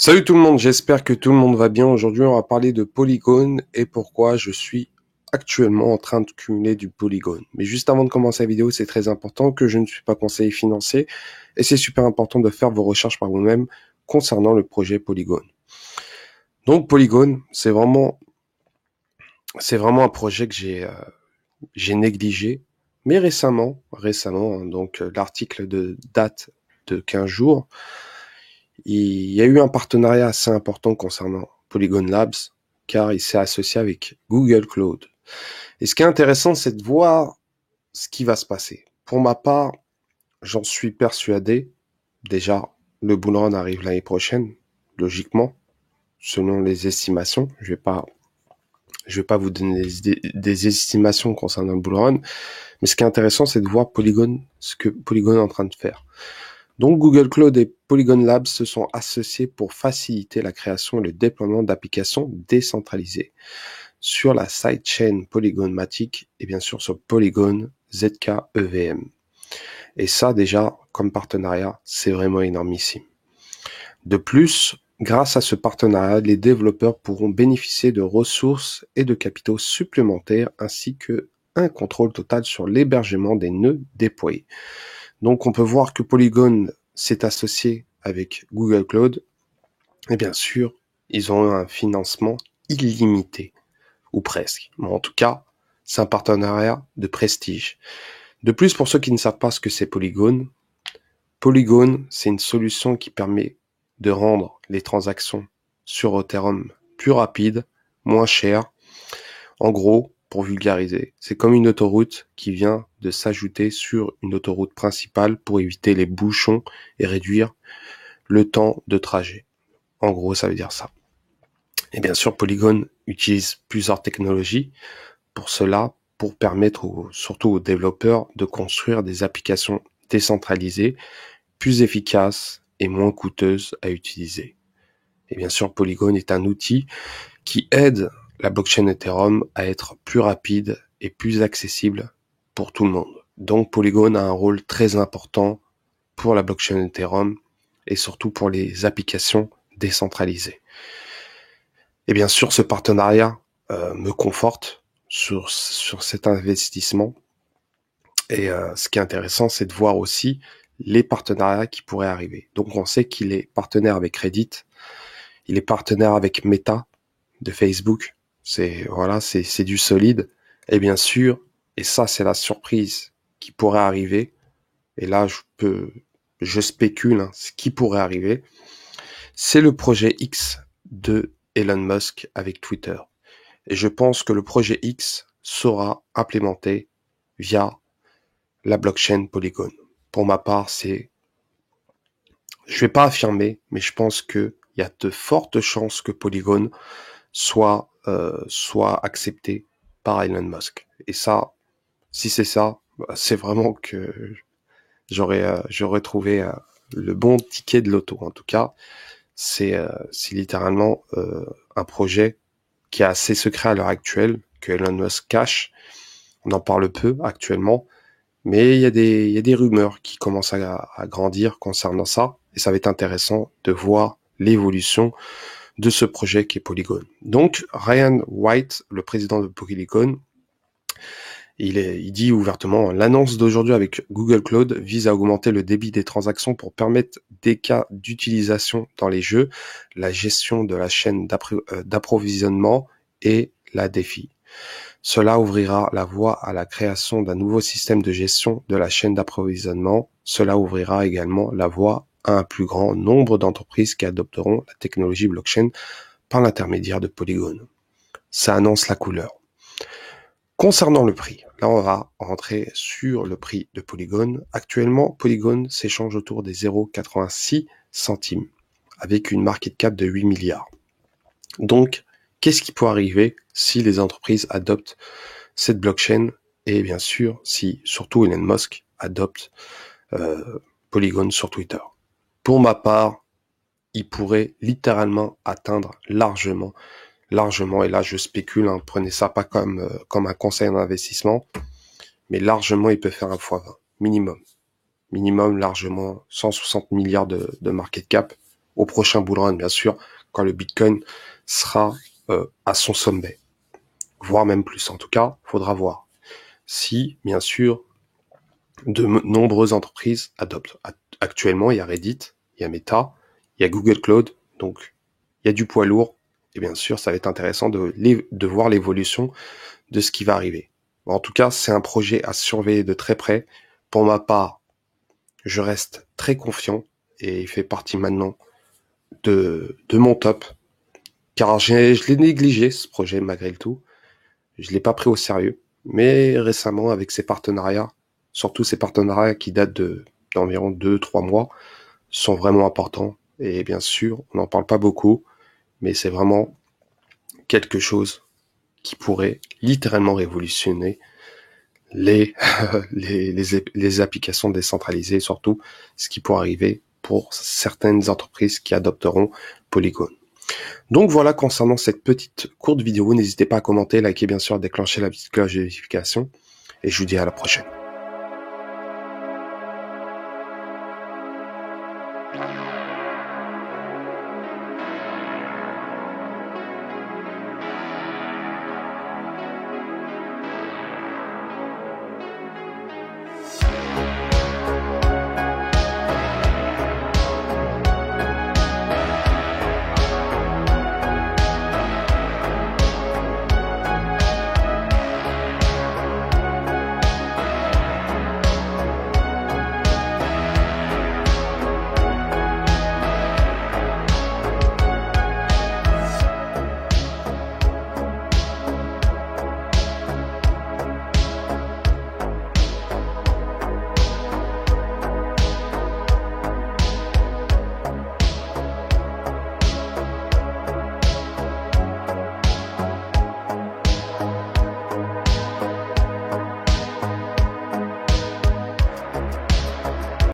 Salut tout le monde, j'espère que tout le monde va bien. Aujourd'hui, on va parler de Polygon et pourquoi je suis actuellement en train de cumuler du Polygon. Mais juste avant de commencer la vidéo, c'est très important que je ne suis pas conseiller financier et c'est super important de faire vos recherches par vous-même concernant le projet Polygon. Donc Polygon, c'est vraiment un projet que j'ai négligé, mais récemment, donc l'article de date de 15 jours, il y a eu un partenariat assez important concernant Polygon Labs, car il s'est associé avec Google Cloud. Et ce qui est intéressant, c'est de voir ce qui va se passer. Pour ma part, j'en suis persuadé. Déjà, le bull run arrive l'année prochaine, logiquement, selon les estimations. Je vais pas vous donner des estimations concernant le bull run, mais ce qui est intéressant, c'est de voir ce que Polygon est en train de faire. Donc Google Cloud et Polygon Labs se sont associés pour faciliter la création et le déploiement d'applications décentralisées sur la sidechain Polygon Matic et bien sûr sur Polygon ZK EVM. Et ça déjà, comme partenariat, c'est vraiment énormissime. De plus, grâce à ce partenariat, les développeurs pourront bénéficier de ressources et de capitaux supplémentaires ainsi que un contrôle total sur l'hébergement des nœuds déployés. Donc on peut voir que Polygon s'est associé avec Google Cloud et bien sûr, ils ont un financement illimité, ou presque. Mais en tout cas, c'est un partenariat de prestige. De plus, pour ceux qui ne savent pas ce que c'est Polygon, c'est une solution qui permet de rendre les transactions sur Ethereum plus rapides, moins chères. En gros, pour vulgariser, c'est comme une autoroute qui vient de s'ajouter sur une autoroute principale pour éviter les bouchons et réduire le temps de trajet. En gros, ça veut dire ça. Et bien sûr, Polygon utilise plusieurs technologies pour cela, pour permettre surtout aux développeurs de construire des applications décentralisées, plus efficaces et moins coûteuses à utiliser. Et bien sûr, Polygon est un outil qui aide la blockchain Ethereum à être plus rapide et plus accessible pour tout le monde. Donc Polygon a un rôle très important pour la blockchain Ethereum et surtout pour les applications décentralisées. Et bien sûr, ce partenariat me conforte sur cet investissement. Et ce qui est intéressant, c'est de voir aussi les partenariats qui pourraient arriver. Donc on sait qu'il est partenaire avec Reddit, il est partenaire avec Meta de Facebook. C'est du solide. Et bien sûr, et ça c'est la surprise qui pourrait arriver. Et là je spécule ce qui pourrait arriver. C'est le projet X de Elon Musk avec Twitter. Et je pense que le projet X sera implémenté via la blockchain Polygon. Pour ma part, je vais pas affirmer, mais je pense que il y a de fortes chances que Polygon soit accepté par Elon Musk. Et ça, si c'est ça, c'est vraiment que j'aurais trouvé le bon ticket de loto. En tout cas, c'est littéralement un projet qui est assez secret à l'heure actuelle, que Elon Musk cache. On en parle peu actuellement, mais il y a des rumeurs qui commencent à grandir concernant ça, et ça va être intéressant de voir l'évolution de ce projet qui est Polygon. Donc, Ryan White, le président de Polygon, il dit ouvertement, l'annonce d'aujourd'hui avec Google Cloud vise à augmenter le débit des transactions pour permettre des cas d'utilisation dans les jeux, la gestion de la chaîne d'approvisionnement et la défi. Cela ouvrira la voie à la création d'un nouveau système de gestion de la chaîne d'approvisionnement. Cela ouvrira également la voie à un plus grand nombre d'entreprises qui adopteront la technologie blockchain par l'intermédiaire de Polygon. Ça annonce la couleur. Concernant le prix, là on va rentrer sur le prix de Polygon. Actuellement, Polygon s'échange autour des 0,86 centimes avec une market cap de 8 milliards. Donc, qu'est-ce qui peut arriver si les entreprises adoptent cette blockchain et bien sûr si surtout Elon Musk adopte Polygon sur Twitter? Pour ma part, il pourrait littéralement atteindre largement, et là je spécule, prenez ça pas comme un conseil d'investissement, mais largement il peut faire un x20, minimum largement 160 milliards de market cap, au prochain bull run, bien sûr, quand le Bitcoin sera à son sommet, voire même plus. En tout cas, faudra voir si, bien sûr, de nombreuses entreprises adoptent. Actuellement, il y a Reddit, il y a Meta, il y a Google Cloud, donc il y a du poids lourd, et bien sûr, ça va être intéressant de voir l'évolution de ce qui va arriver. En tout cas, c'est un projet à surveiller de très près. Pour ma part, je reste très confiant, et il fait partie maintenant de mon top, car je l'ai négligé, ce projet, malgré le tout. Je l'ai pas pris au sérieux, mais récemment, avec ces partenariats, surtout ces partenariats qui datent d'environ 2-3 mois, sont vraiment importants. Et bien sûr, on n'en parle pas beaucoup, mais c'est vraiment quelque chose qui pourrait littéralement révolutionner les, les applications décentralisées, surtout ce qui pourrait arriver pour certaines entreprises qui adopteront Polygon. Donc voilà concernant cette petite courte vidéo, n'hésitez pas à commenter, liker bien sûr, déclencher la petite cloche de notification, et je vous dis à la prochaine.